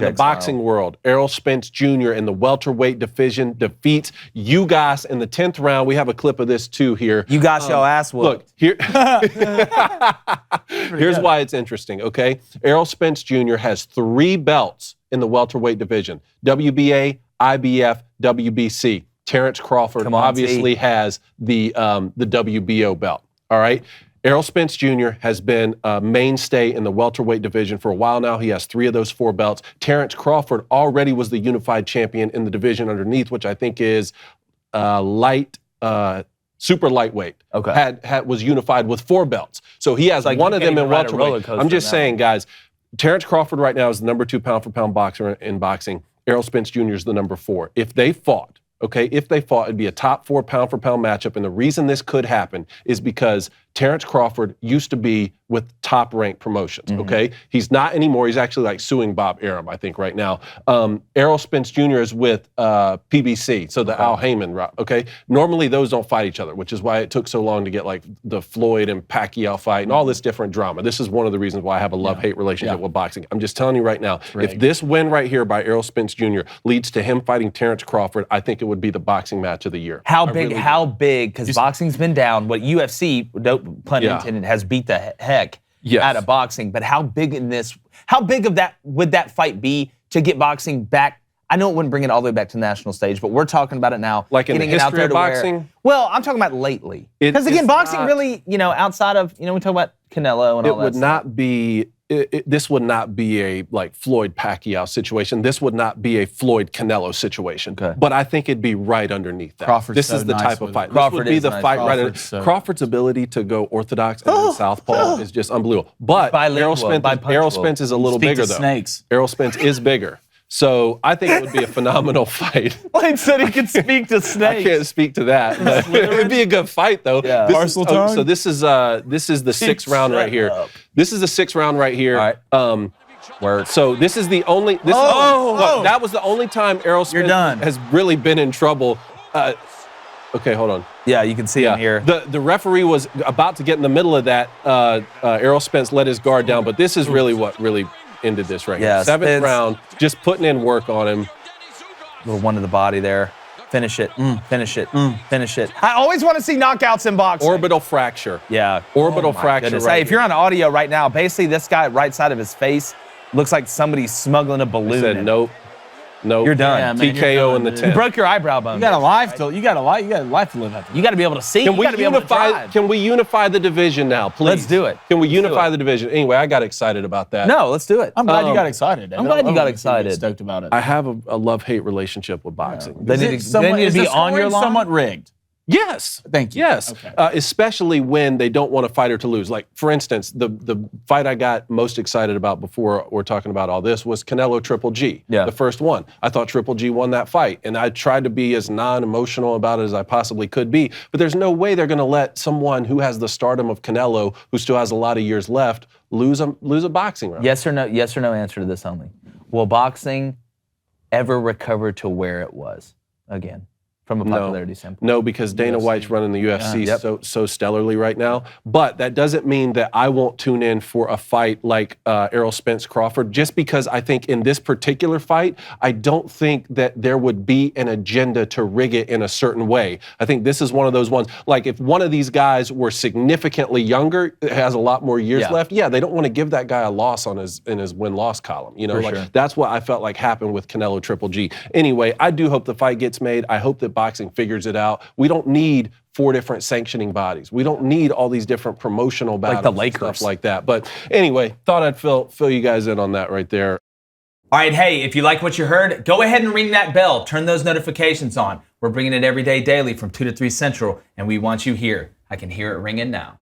in the boxing world. Errol Spence Jr. in the welterweight division defeats Ugas in the 10th round. We have a clip of this too here. You got your ass whooped. Look, here. Here's why it's interesting, okay? Errol Spence Jr. has 3 belts in the welterweight division. WBA, IBF, WBC. Terrence Crawford obviously has the WBO belt, all right? Errol Spence Jr. has been a mainstay in the welterweight division for a while now. He has 3 of those 4 belts. Terrence Crawford already was the unified champion in the division underneath, which I think is super lightweight. Okay. Was unified with 4 belts. So he has one of them in welterweight. I'm just saying, guys, Terrence Crawford right now is the number 2 pound-for-pound boxer in boxing. Errol Spence Jr. is the number 4. If they fought, it'd be a top 4 pound-for-pound matchup. And the reason this could happen is because Terrence Crawford used to be with top-ranked promotions, okay? He's not anymore. He's actually like suing Bob Arum, I think, right now. Errol Spence Jr. is with PBC, so the Al Heyman route, okay? Normally, those don't fight each other, which is why it took so long to get like the Floyd and Pacquiao fight and all this different drama. This is one of the reasons why I have a love-hate relationship with boxing. I'm just telling you right now, if this win right here by Errol Spence Jr. leads to him fighting Terrence Crawford, I think it would be the boxing match of the year. How big, because boxing's been down, what UFC, pun intended, has beat the heck out of boxing, but how big of that would that fight be to get boxing back? I know it wouldn't bring it all the way back to the national stage, but we're talking about it now. Like in the history of boxing? Well, I'm talking about lately. Because again, boxing really, outside of, we talk about Canelo and all that stuff. This would not be a like Floyd Pacquiao situation. This would not be a Floyd Canelo situation. Okay. But I think it'd be right underneath that. This is the type of fight. This would be the fight right underneath. Crawford's ability to go orthodox and then southpaw is just unbelievable. But Errol Spence is a little bigger though. Snakes. Errol Spence is bigger. So I think it would be a phenomenal fight. Lane said he could speak to snakes. I can't speak to that. But it'd be a good fight, though. Yeah. So this is the 6th round right here. This is the 6th round right here. All right. So this is the only. Look, that was the only time Errol Spence has really been in trouble. Okay, hold on. Yeah, you can see him here. The referee was about to get in the middle of that. Errol Spence let his guard down, but this is really what really ended this right here. 7th round, just putting in work on him. Little one to the body there. Finish it. Finish it. Finish it. I always want to see knockouts in boxing. Orbital fracture. Yeah. Orbital fracture. Right hey, if you're on audio right now, basically this guy right side of his face looks like somebody's smuggling a balloon. He said nope. Nope. You're done. Yeah, man, TKO in the 10th. You broke your eyebrow bone. You got a life to live after. You got to be able to see. Can we unify the division now, please? Let's do it. Can we unify the division? Anyway, I got excited about that. No, let's do it. I'm glad you got excited. I'm glad you got excited. Stoked about it. I have a love-hate relationship with boxing. They need to be on your line. Somewhat rigged. Yes. Thank you. Yes. Okay. Especially when they don't want a fighter to lose. Like, for instance, the fight I got most excited about before we're talking about all this was Canelo Triple G. Yeah. The first one. I thought Triple G won that fight. And I tried to be as non-emotional about it as I possibly could be. But there's no way they're going to let someone who has the stardom of Canelo, who still has a lot of years left, lose a boxing round. Yes or no answer to this only. Will boxing ever recover to where it was again? From a popularity standpoint. No, because Dana White's running the UFC so stellarly right now. But that doesn't mean that I won't tune in for a fight like Errol Spence Crawford, just because I think in this particular fight, I don't think that there would be an agenda to rig it in a certain way. I think this is one of those ones, like if one of these guys were significantly younger, has a lot more years left, they don't want to give that guy a loss in his win-loss column. That's what I felt like happened with Canelo Triple G. Anyway, I do hope the fight gets made. I hope that boxing figures it out. We don't need 4 different sanctioning bodies. We don't need all these different promotional battles, like the Lakers, stuff like that. But anyway, thought I'd fill you guys in on that right there. All right, hey, if you like what you heard, go ahead and ring that bell. Turn those notifications on. We're bringing it every day daily from 2 to 3 Central, and we want you here. I can hear it ringing now.